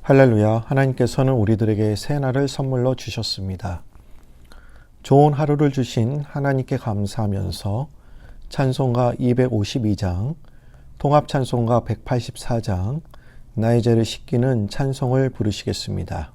할렐루야, 하나님께서는 우리들에게 새 날을 선물로 주셨습니다. 좋은 하루를 주신 하나님께 감사하면서 찬송가 252장, 통합찬송가 184장, 나의 죄를 씻기는 찬송을 부르시겠습니다.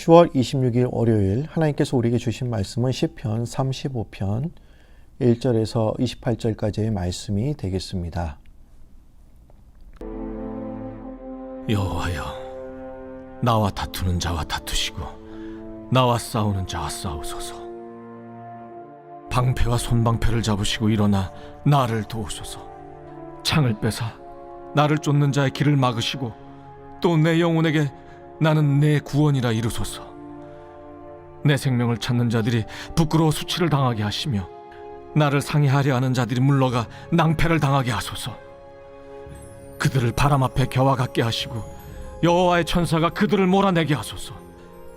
(10월 26일) 월요일, 하나님께서 우리에게 주신 말씀은 시편 35편 1절에서 28절까지의 말씀이 되겠습니다. 여호와여, 나와 다투는 자와 다투시고 나와 싸우는 자와 싸우소서. 방패와 손방패를 잡으시고 일어나 나를 도우소서. 창을 빼사 나를 쫓는 자의 길을 막으시고 또 내 영혼에게 나는 내 구원이라 이루소서. 내 생명을 찾는 자들이 부끄러워 수치를 당하게 하시며 나를 상해하려 하는 자들이 물러가 낭패를 당하게 하소서. 그들을 바람 앞에 겨와 같게 하시고 여호와의 천사가 그들을 몰아내게 하소서.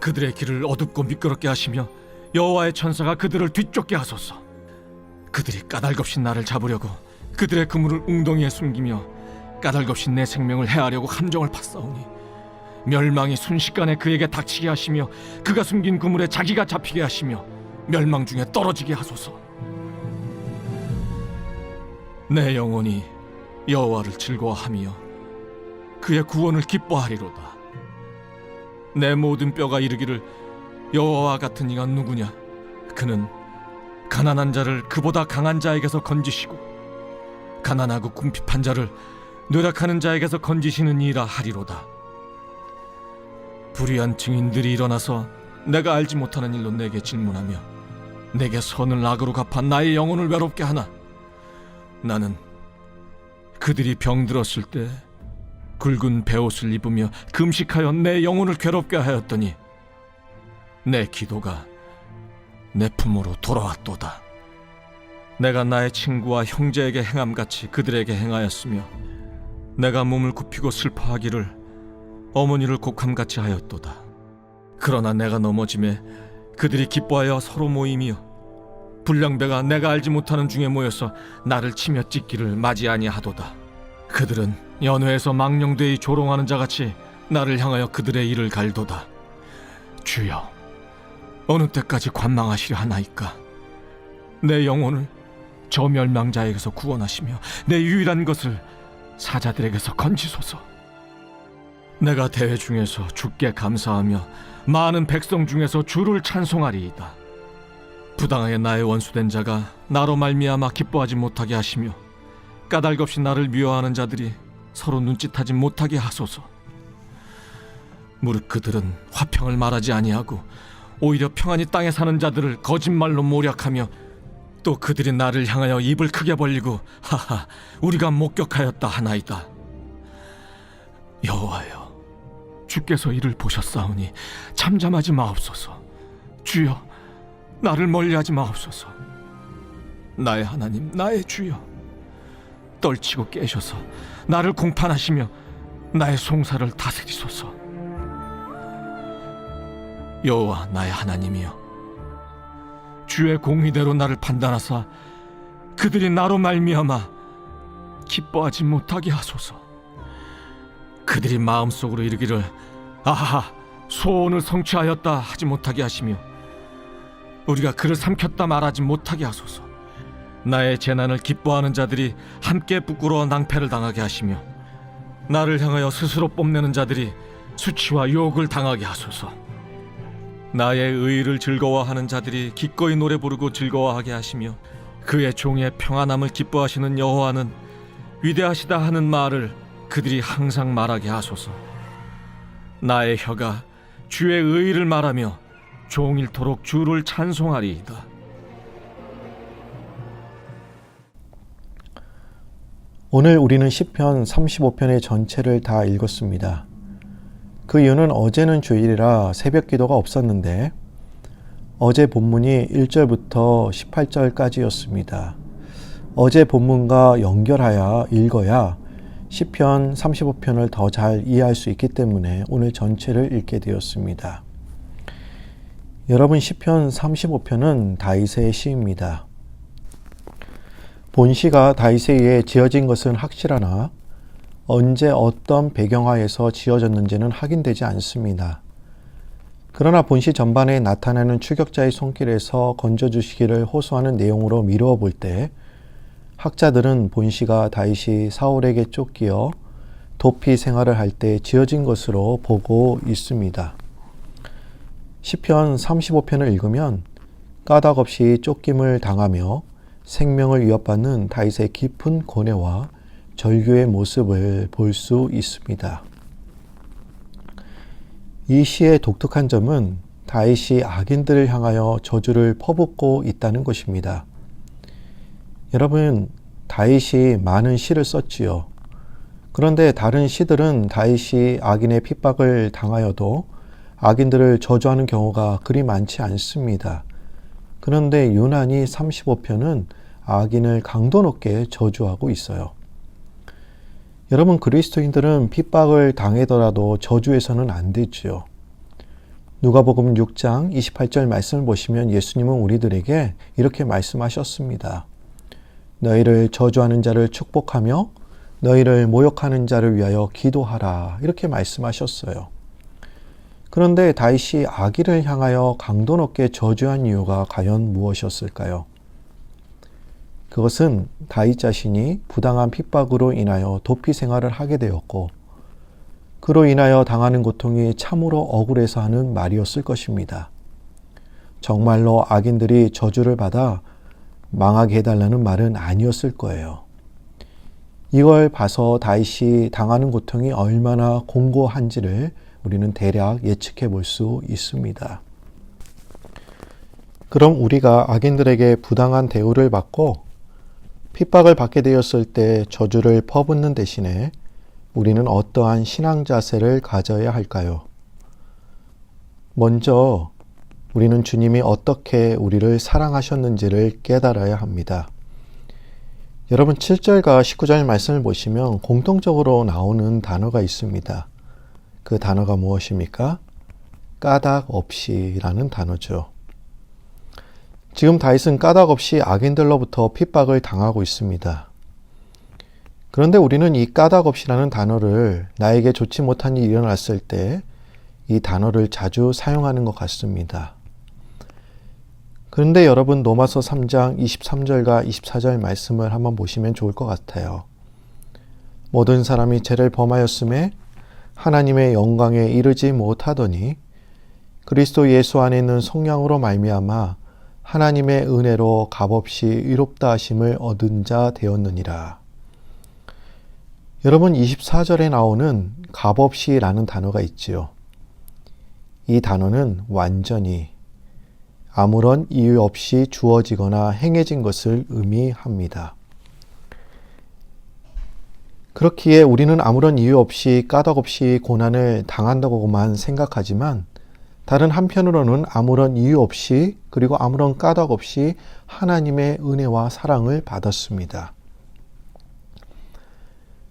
그들의 길을 어둡고 미끄럽게 하시며 여호와의 천사가 그들을 뒤쫓게 하소서. 그들이 까닭없이 나를 잡으려고 그들의 그물을 웅덩이에 숨기며 까닭없이 내 생명을 해하려고 함정을 팠사오니 멸망이 순식간에 그에게 닥치게 하시며 그가 숨긴 그물에 자기가 잡히게 하시며 멸망 중에 떨어지게 하소서. 내 영혼이 여호와를 즐거워하며 그의 구원을 기뻐하리로다. 내 모든 뼈가 이르기를 여호와와 같은 이가 누구냐? 그는 가난한 자를 그보다 강한 자에게서 건지시고 가난하고 궁핍한 자를 노력하는 자에게서 건지시는 이라 하리로다. 불의한 증인들이 일어나서 내가 알지 못하는 일로 내게 질문하며 내게 선을 악으로 갚아 나의 영혼을 외롭게 하나. 나는 그들이 병들었을 때 굵은 베옷을 입으며 금식하여 내 영혼을 괴롭게 하였더니 내 기도가 내 품으로 돌아왔도다. 내가 나의 친구와 형제에게 행함같이 그들에게 행하였으며 내가 몸을 굽히고 슬퍼하기를 어머니를 곡함같이 하였도다. 그러나 내가 넘어짐에 그들이 기뻐하여 서로 모이며 불량배가 내가 알지 못하는 중에 모여서 나를 치며 찢기를 맞이 아니하도다. 그들은 연회에서 망령되이 조롱하는 자같이 나를 향하여 그들의 일을 갈도다. 주여, 어느 때까지 관망하시려 하나이까? 내 영혼을 저 멸망자에게서 구원하시며 내 유일한 것을 사자들에게서 건지소서. 내가 대회 중에서 주께 감사하며 많은 백성 중에서 주를 찬송하리이다. 부당하게 나의 원수된 자가 나로 말미암아 기뻐하지 못하게 하시며 까닭없이 나를 미워하는 자들이 서로 눈짓하지 못하게 하소서. 무릇 그들은 화평을 말하지 아니하고 오히려 평안히 땅에 사는 자들을 거짓말로 모략하며 또 그들이 나를 향하여 입을 크게 벌리고 하하 우리가 목격하였다 하나이다. 여호와여, 주께서 이를 보셨사오니 잠잠하지 마옵소서. 주여, 나를 멀리하지 마옵소서. 나의 하나님, 나의 주여, 떨치고 깨셔서 나를 공판하시며 나의 송사를 다스리소서. 여호와 나의 하나님이여, 주의 공의대로 나를 판단하사 그들이 나로 말미암아 기뻐하지 못하게 하소서. 그들이 마음속으로 이르기를 아하 소원을 성취하였다 하지 못하게 하시며 우리가 그를 삼켰다 말하지 못하게 하소서. 나의 재난을 기뻐하는 자들이 함께 부끄러워 낭패를 당하게 하시며 나를 향하여 스스로 뽐내는 자들이 수치와 욕을 당하게 하소서. 나의 의의를 즐거워하는 자들이 기꺼이 노래 부르고 즐거워하게 하시며 그의 종의 평안함을 기뻐하시는 여호와는 위대하시다 하는 말을 그들이 항상 말하게 하소서. 나의 혀가 주의 의의를 말하며 종일토록 주를 찬송하리이다. 오늘 우리는 시편 35편의 전체를 다 읽었습니다. 그 이유는 어제는 주일이라 새벽 기도가 없었는데 어제 본문이 1절부터 18절까지였습니다. 어제 본문과 연결하여 읽어야 시편 35편을 더 잘 이해할 수 있기 때문에 오늘 전체를 읽게 되었습니다. 여러분, 시편 35편은 다윗의 시입니다. 본시가 다윗에 의해 지어진 것은 확실하나 언제 어떤 배경하에서 지어졌는지는 확인되지 않습니다. 그러나 본시 전반에 나타나는 추격자의 손길에서 건져주시기를 호소하는 내용으로 미루어 볼 때 학자들은 본시가 다윗이 사울에게 쫓기어 도피 생활을 할 때 지어진 것으로 보고 있습니다. 시편 35편을 읽으면 까닭없이 쫓김을 당하며 생명을 위협받는 다윗의 깊은 고뇌와 절규의 모습을 볼 수 있습니다. 이 시의 독특한 점은 다윗이 악인들을 향하여 저주를 퍼붓고 있다는 것입니다. 여러분, 다윗이 많은 시를 썼지요. 그런데 다른 시들은 다윗이 악인의 핍박을 당하여도 악인들을 저주하는 경우가 그리 많지 않습니다. 그런데 유난히 35편은 악인을 강도 높게 저주하고 있어요. 여러분, 그리스도인들은 핍박을 당하더라도 저주해서는 안 되지요. 누가복음 6장 28절 말씀을 보시면 예수님은 우리들에게 이렇게 말씀하셨습니다. 너희를 저주하는 자를 축복하며 너희를 모욕하는 자를 위하여 기도하라. 이렇게 말씀하셨어요. 그런데 다윗이 아기를 향하여 강도 높게 저주한 이유가 과연 무엇이었을까요? 그것은 다윗 자신이 부당한 핍박으로 인하여 도피 생활을 하게 되었고, 그로 인하여 당하는 고통이 참으로 억울해서 하는 말이었을 것입니다. 정말로 악인들이 저주를 받아 망하게 해달라는 말은 아니었을 거예요. 이걸 봐서 다윗이 당하는 고통이 얼마나 공고한지를 우리는 대략 예측해 볼 수 있습니다. 그럼 우리가 악인들에게 부당한 대우를 받고 핍박을 받게 되었을 때 저주를 퍼붓는 대신에 우리는 어떠한 신앙 자세를 가져야 할까요? 먼저 우리는 주님이 어떻게 우리를 사랑하셨는지를 깨달아야 합니다. 여러분 7절과 19절 말씀을 보시면 공통적으로 나오는 단어가 있습니다. 그 단어가 무엇입니까? 까닭 없이라는 단어죠. 지금 다윗은 까닭 없이 악인들로부터 핍박을 당하고 있습니다. 그런데 우리는 이 까닭 없이라는 단어를 나에게 좋지 못한 일이 일어났을 때 이 단어를 자주 사용하는 것 같습니다. 그런데 여러분 로마서 3장 23절과 24절 말씀을 한번 보시면 좋을 것 같아요. 모든 사람이 죄를 범하였음에 하나님의 영광에 이르지 못하더니 그리스도 예수 안에 있는 성령으로 말미암아 하나님의 은혜로 값없이 의롭다 하심을 얻은 자 되었느니라. 여러분 24절에 나오는 값없이라는 단어가 있지요. 이 단어는 완전히 아무런 이유 없이 주어지거나 행해진 것을 의미합니다. 그렇기에 우리는 아무런 이유 없이 까닭 없이 고난을 당한다고만 생각하지만 다른 한편으로는 아무런 이유 없이 그리고 아무런 까닭 없이 하나님의 은혜와 사랑을 받았습니다.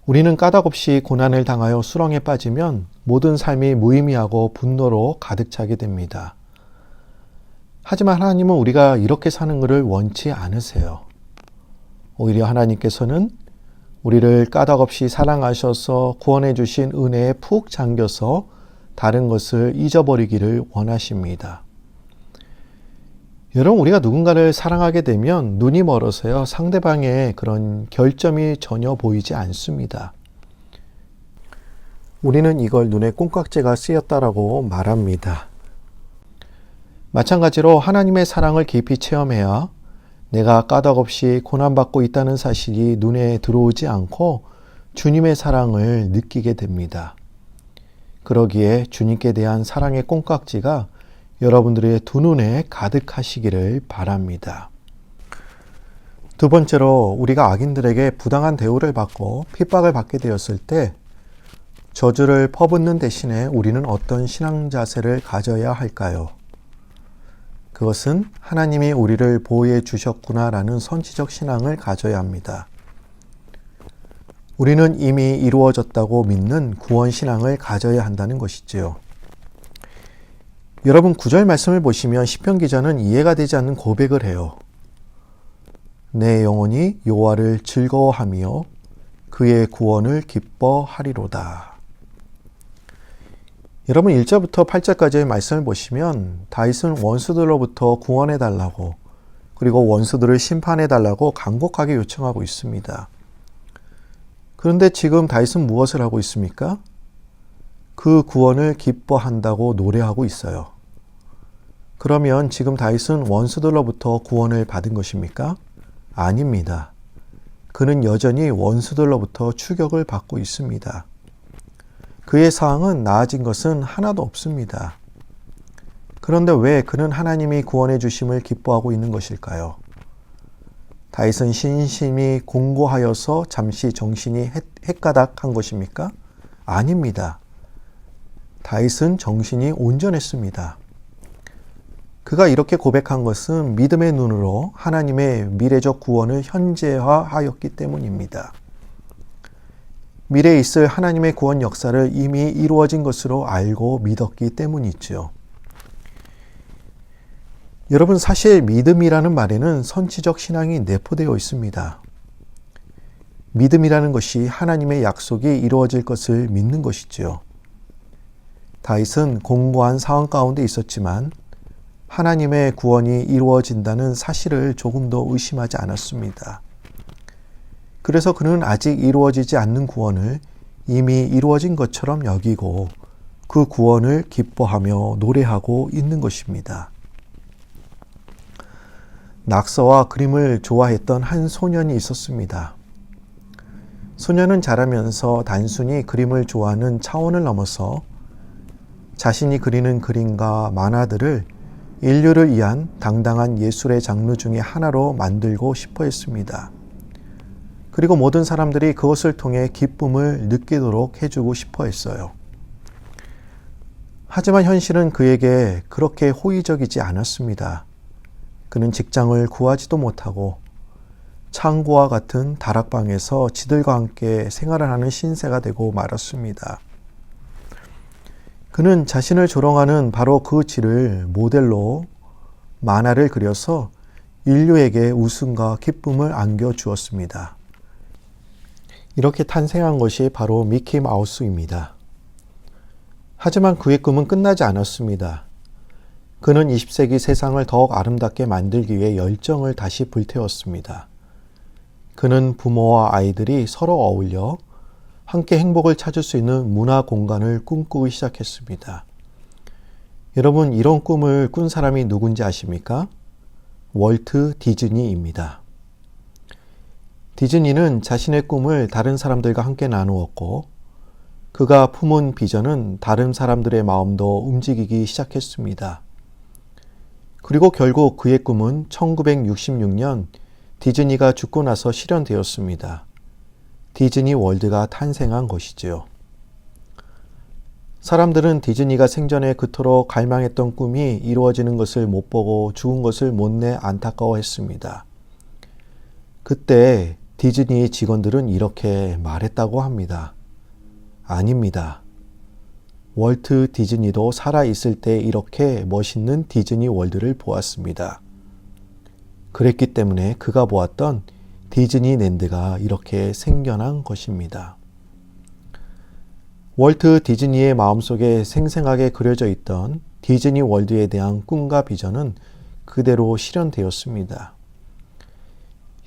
우리는 까닭 없이 고난을 당하여 수렁에 빠지면 모든 삶이 무의미하고 분노로 가득 차게 됩니다. 하지만 하나님은 우리가 이렇게 사는 것을 원치 않으세요. 오히려 하나님께서는 우리를 까닭 없이 사랑하셔서 구원해 주신 은혜에 푹 잠겨서 다른 것을 잊어버리기를 원하십니다. 여러분, 우리가 누군가를 사랑하게 되면 눈이 멀어서요, 상대방의 그런 결점이 전혀 보이지 않습니다. 우리는 이걸 눈에 콩깍지가 쓰였다라고 말합니다. 마찬가지로 하나님의 사랑을 깊이 체험해야 내가 까닭없이 고난받고 있다는 사실이 눈에 들어오지 않고 주님의 사랑을 느끼게 됩니다. 그러기에 주님께 대한 사랑의 콩깍지가 여러분들의 두 눈에 가득하시기를 바랍니다. 두 번째로 우리가 악인들에게 부당한 대우를 받고 핍박을 받게 되었을 때 저주를 퍼붓는 대신에 우리는 어떤 신앙 자세를 가져야 할까요? 그것은 하나님이 우리를 보호해 주셨구나라는 선지적 신앙을 가져야 합니다. 우리는 이미 이루어졌다고 믿는 구원 신앙을 가져야 한다는 것이지요. 여러분 9절 말씀을 보시면 시편 기자는 이해가 되지 않는 고백을 해요. 내 영혼이 여호와를 즐거워하며 그의 구원을 기뻐하리로다. 여러분 1절부터 8절까지의 말씀을 보시면 다윗은 원수들로부터 구원해달라고 그리고 원수들을 심판해달라고 간곡하게 요청하고 있습니다. 그런데 지금 다윗은 무엇을 하고 있습니까? 그 구원을 기뻐한다고 노래하고 있어요. 그러면 지금 다윗은 원수들로부터 구원을 받은 것입니까? 아닙니다. 그는 여전히 원수들로부터 추격을 받고 있습니다. 그의 상황은 나아진 것은 하나도 없습니다. 그런데 왜 그는 하나님이 구원해 주심을 기뻐하고 있는 것일까요? 다윗은 신심이 공고하여서 잠시 정신이 헷가닥한 것입니까? 아닙니다. 다윗은 정신이 온전했습니다. 그가 이렇게 고백한 것은 믿음의 눈으로 하나님의 미래적 구원을 현재화하였기 때문입니다. 미래에 있을 하나님의 구원 역사를 이미 이루어진 것으로 알고 믿었기 때문이죠. 여러분, 사실 믿음이라는 말에는 선지적 신앙이 내포되어 있습니다. 믿음이라는 것이 하나님의 약속이 이루어질 것을 믿는 것이지요. 다윗은 공고한 상황 가운데 있었지만 하나님의 구원이 이루어진다는 사실을 조금도 의심하지 않았습니다. 그래서 그는 아직 이루어지지 않는 구원을 이미 이루어진 것처럼 여기고 그 구원을 기뻐하며 노래하고 있는 것입니다. 낙서와 그림을 좋아했던 한 소년이 있었습니다. 소년은 자라면서 단순히 그림을 좋아하는 차원을 넘어서 자신이 그리는 그림과 만화들을 인류를 위한 당당한 예술의 장르 중에 하나로 만들고 싶어 했습니다. 그리고 모든 사람들이 그것을 통해 기쁨을 느끼도록 해주고 싶어 했어요. 하지만 현실은 그에게 그렇게 호의적이지 않았습니다. 그는 직장을 구하지도 못하고 창고와 같은 다락방에서 지들과 함께 생활을 하는 신세가 되고 말았습니다. 그는 자신을 조롱하는 바로 그 질을 모델로 만화를 그려서 인류에게 웃음과 기쁨을 안겨주었습니다. 이렇게 탄생한 것이 바로 미키 마우스입니다. 하지만 그의 꿈은 끝나지 않았습니다. 그는 20세기 세상을 더욱 아름답게 만들기 위해 열정을 다시 불태웠습니다. 그는 부모와 아이들이 서로 어울려 함께 행복을 찾을 수 있는 문화 공간을 꿈꾸기 시작했습니다. 여러분, 이런 꿈을 꾼 사람이 누군지 아십니까? 월트 디즈니입니다. 디즈니는 자신의 꿈을 다른 사람들과 함께 나누었고 그가 품은 비전은 다른 사람들의 마음도 움직이기 시작했습니다. 그리고 결국 그의 꿈은 1966년 디즈니가 죽고 나서 실현되었습니다. 디즈니 월드가 탄생한 것이지요. 사람들은 디즈니가 생전에 그토록 갈망했던 꿈이 이루어지는 것을 못 보고 죽은 것을 못내 안타까워했습니다. 그때 디즈니 직원들은 이렇게 말했다고 합니다. 아닙니다. 월트 디즈니도 살아있을 때 이렇게 멋있는 디즈니 월드를 보았습니다. 그랬기 때문에 그가 보았던 디즈니랜드가 이렇게 생겨난 것입니다. 월트 디즈니의 마음속에 생생하게 그려져 있던 디즈니 월드에 대한 꿈과 비전은 그대로 실현되었습니다.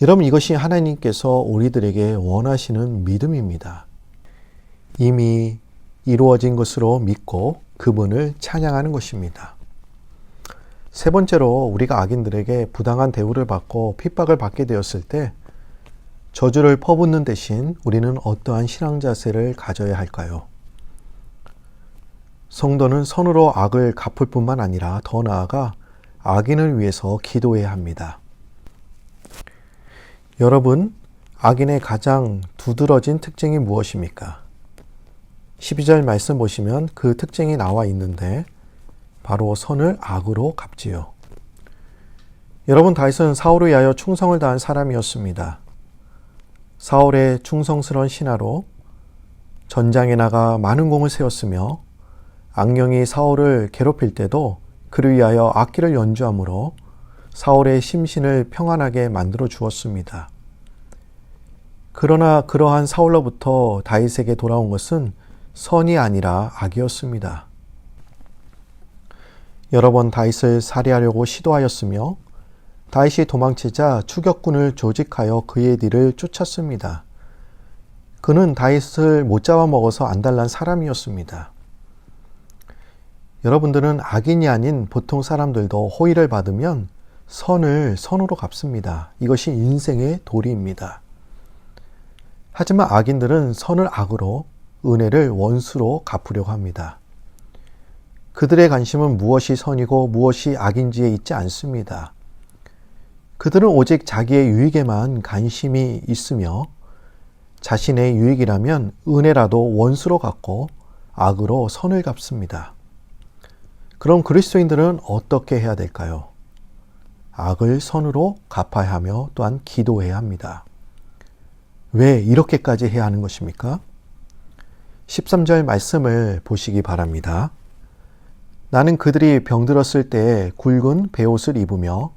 여러분, 이것이 하나님께서 우리들에게 원하시는 믿음입니다. 이미 이루어진 것으로 믿고 그분을 찬양하는 것입니다. 세 번째로, 우리가 악인들에게 부당한 대우를 받고 핍박을 받게 되었을 때 저주를 퍼붓는 대신 우리는 어떠한 신앙 자세를 가져야 할까요? 성도는 선으로 악을 갚을 뿐만 아니라 더 나아가 악인을 위해서 기도해야 합니다. 여러분, 악인의 가장 두드러진 특징이 무엇입니까? 12절 말씀 보시면 그 특징이 나와 있는데 바로 선을 악으로 갚지요. 여러분, 다윗은 사울을 위하여 충성을 다한 사람이었습니다. 사울의 충성스러운 신하로 전장에 나가 많은 공을 세웠으며 악령이 사울을 괴롭힐 때도 그를 위하여 악기를 연주함으로 사울의 심신을 평안하게 만들어 주었습니다. 그러나 그러한 사울로부터 다윗에게 돌아온 것은 선이 아니라 악이었습니다. 여러 번 다윗을 살해하려고 시도하였으며 다윗이 도망치자 추격군을 조직하여 그의 뒤를 쫓았습니다. 그는 다윗을 못 잡아먹어서 안달난 사람이었습니다. 여러분들은 악인이 아닌 보통 사람들도 호의를 받으면 선을 선으로 갚습니다. 이것이 인생의 도리입니다. 하지만 악인들은 선을 악으로, 은혜를 원수로 갚으려고 합니다. 그들의 관심은 무엇이 선이고 무엇이 악인지에 있지 않습니다. 그들은 오직 자기의 유익에만 관심이 있으며 자신의 유익이라면 은혜라도 원수로 갚고 악으로 선을 갚습니다. 그럼 그리스도인들은 어떻게 해야 될까요? 악을 선으로 갚아야 하며 또한 기도해야 합니다. 왜 이렇게까지 해야 하는 것입니까? 13절 말씀을 보시기 바랍니다. 나는 그들이 병들었을 때에 굵은 베옷을 입으며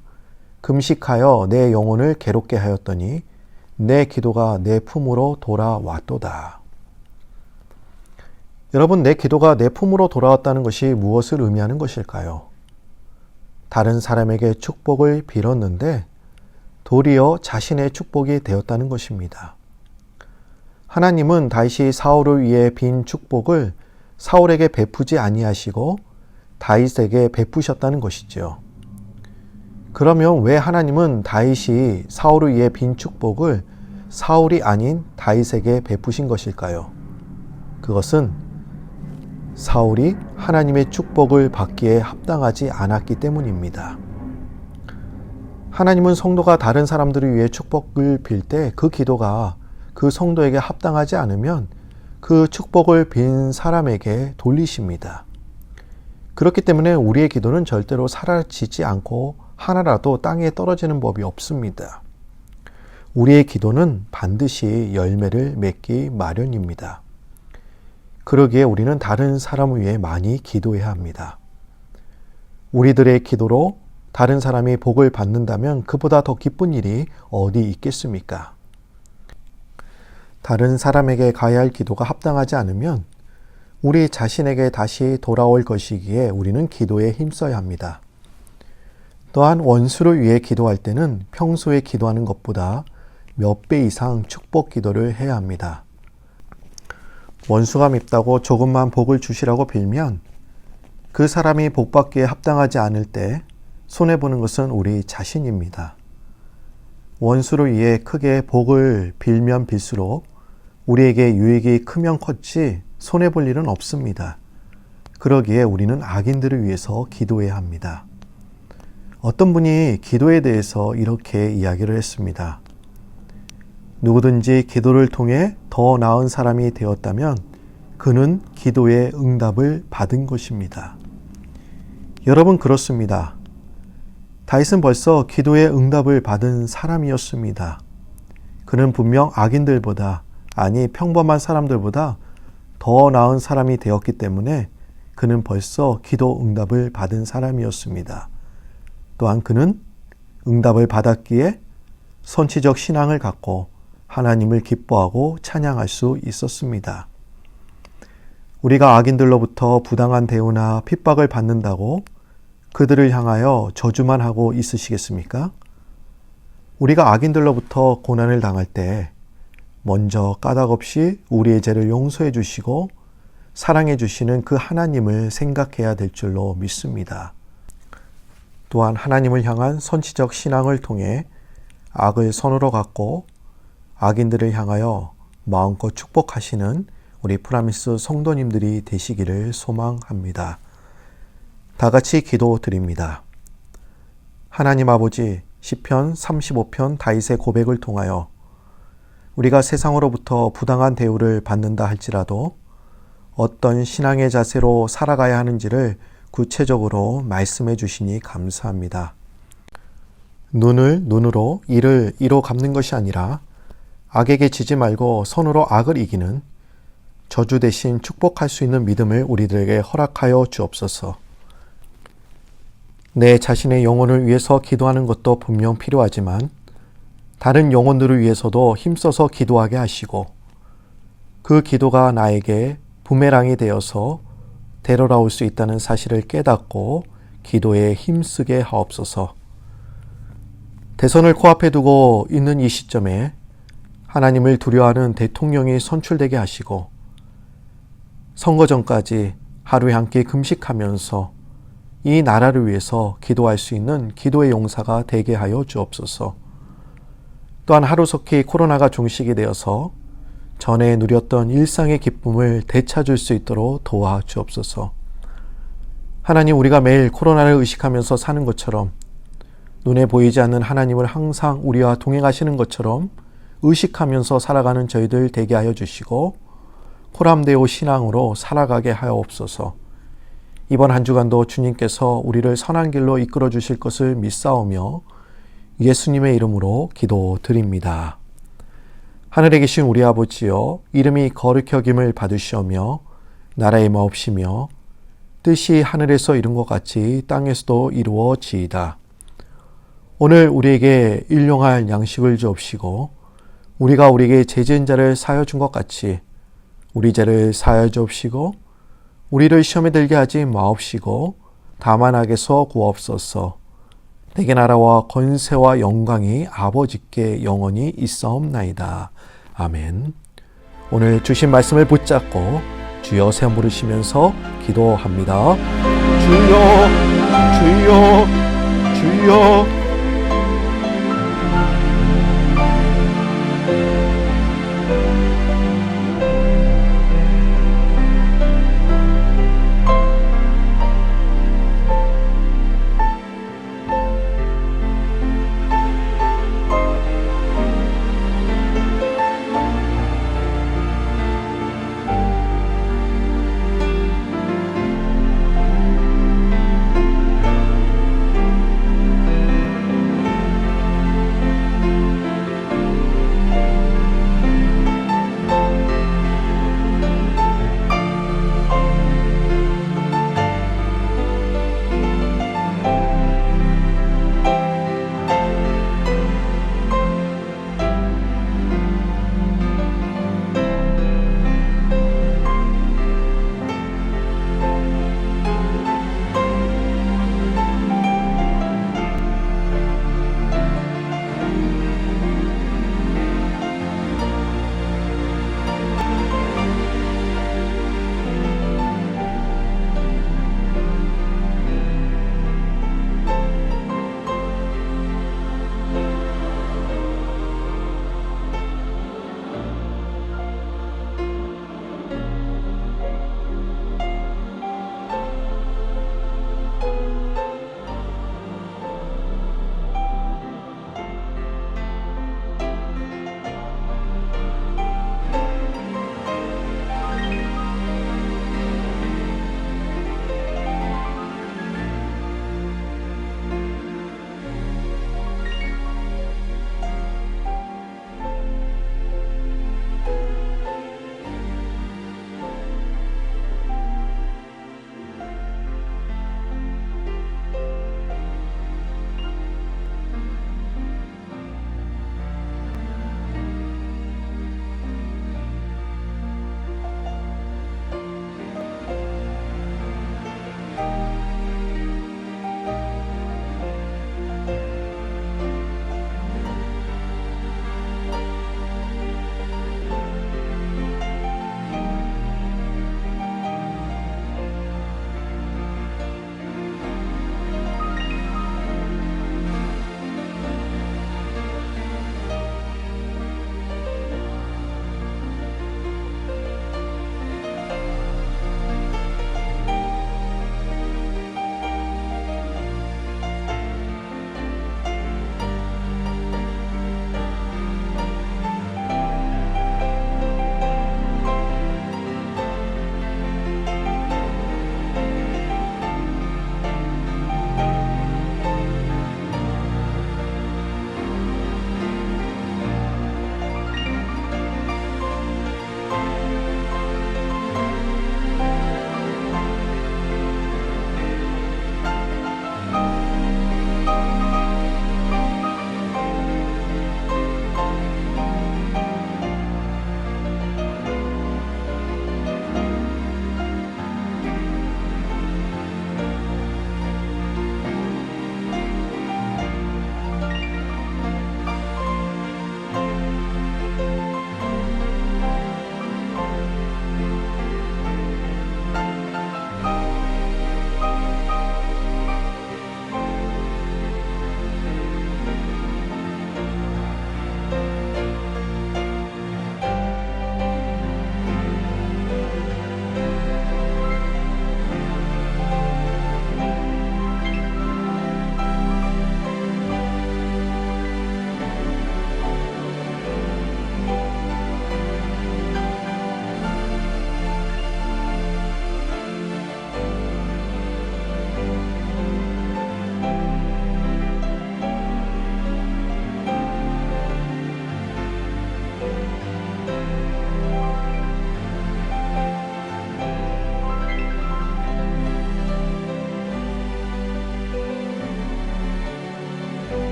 금식하여 내 영혼을 괴롭게 하였더니 내 기도가 내 품으로 돌아왔도다. 여러분, 내 기도가 내 품으로 돌아왔다는 것이 무엇을 의미하는 것일까요? 다른 사람에게 축복을 빌었는데 도리어 자신의 축복이 되었다는 것입니다. 하나님은 다윗이 사울을 위해 빈 축복을 사울에게 베푸지 아니하시고 다윗에게 베푸셨다는 것이죠. 그러면 왜 하나님은 다윗이 사울을 위해 빈 축복을 사울이 아닌 다윗에게 베푸신 것일까요? 그것은 사울이 하나님의 축복을 받기에 합당하지 않았기 때문입니다. 하나님은 성도가 다른 사람들을 위해 축복을 빌 때 그 기도가 그 성도에게 합당하지 않으면 그 축복을 빈 사람에게 돌리십니다. 그렇기 때문에 우리의 기도는 절대로 사라지지 않고 하나라도 땅에 떨어지는 법이 없습니다. 우리의 기도는 반드시 열매를 맺기 마련입니다. 그러기에 우리는 다른 사람을 위해 많이 기도해야 합니다. 우리들의 기도로 다른 사람이 복을 받는다면 그보다 더 기쁜 일이 어디 있겠습니까? 다른 사람에게 가야 할 기도가 합당하지 않으면 우리 자신에게 다시 돌아올 것이기에 우리는 기도에 힘써야 합니다. 또한 원수를 위해 기도할 때는 평소에 기도하는 것보다 몇 배 이상 축복 기도를 해야 합니다. 원수가 밉다고 조금만 복을 주시라고 빌면 그 사람이 복받기에 합당하지 않을 때 손해보는 것은 우리 자신입니다. 원수를 위해 크게 복을 빌면 빌수록 우리에게 유익이 크면 컸지 손해볼 일은 없습니다. 그러기에 우리는 악인들을 위해서 기도해야 합니다. 어떤 분이 기도에 대해서 이렇게 이야기를 했습니다. 누구든지 기도를 통해 더 나은 사람이 되었다면 그는 기도의 응답을 받은 것입니다. 여러분, 그렇습니다. 다윗은 벌써 기도의 응답을 받은 사람이었습니다. 그는 분명 악인들보다, 아니 평범한 사람들보다 더 나은 사람이 되었기 때문에 그는 벌써 기도 응답을 받은 사람이었습니다. 또한 그는 응답을 받았기에 선지적 신앙을 갖고 하나님을 기뻐하고 찬양할 수 있었습니다. 우리가 악인들로부터 부당한 대우나 핍박을 받는다고 그들을 향하여 저주만 하고 있으시겠습니까? 우리가 악인들로부터 고난을 당할 때 먼저 까닭없이 우리의 죄를 용서해 주시고 사랑해 주시는 그 하나님을 생각해야 될 줄로 믿습니다. 또한 하나님을 향한 선지적 신앙을 통해 악을 선으로 갖고 악인들을 향하여 마음껏 축복하시는 우리 프라미스 성도님들이 되시기를 소망합니다. 다 같이 기도드립니다. 하나님 아버지, 시편 35편 다윗의 고백을 통하여 우리가 세상으로부터 부당한 대우를 받는다 할지라도 어떤 신앙의 자세로 살아가야 하는지를 구체적으로 말씀해 주시니 감사합니다. 눈을 눈으로, 이를 이로 갚는 것이 아니라 악에게 지지 말고 선으로 악을 이기는 저주 대신 축복할 수 있는 믿음을 우리들에게 허락하여 주옵소서. 내 자신의 영혼을 위해서 기도하는 것도 분명 필요하지만 다른 영혼들을 위해서도 힘써서 기도하게 하시고 그 기도가 나에게 부메랑이 되어서 되돌아올 수 있다는 사실을 깨닫고 기도에 힘쓰게 하옵소서. 대선을 코앞에 두고 있는 이 시점에 하나님을 두려워하는 대통령이 선출되게 하시고 선거 전까지 하루에 한 끼 금식하면서 이 나라를 위해서 기도할 수 있는 기도의 용사가 되게 하여 주옵소서. 또한 하루속히 코로나가 종식이 되어서 전에 누렸던 일상의 기쁨을 되찾을 수 있도록 도와주옵소서. 하나님, 우리가 매일 코로나를 의식하면서 사는 것처럼 눈에 보이지 않는 하나님을 항상 우리와 동행하시는 것처럼 의식하면서 살아가는 저희들 되게 하여 주시고 코람데오 신앙으로 살아가게 하옵소서. 이번 한 주간도 주님께서 우리를 선한 길로 이끌어 주실 것을 믿사오며 예수님의 이름으로 기도드립니다. 하늘에 계신 우리 아버지여, 이름이 거룩히 여김을 받으시오며 나라의 마옵시며 뜻이 하늘에서 이룬 것 같이 땅에서도 이루어지이다. 오늘 우리에게 일용할 양식을 주옵시고 우리가 우리에게 죄 지은 자를 사하여 준 것 같이 우리 죄를 사하여 주옵시고 우리를 시험에 들게 하지 마옵시고 다만 악에서 구하옵소서. 내게 나라와 권세와 영광이 아버지께 영원히 있사옵나이다. 아멘. 오늘 주신 말씀을 붙잡고 주여 세 번 부르시면서 기도합니다. 주여, 주여, 주여.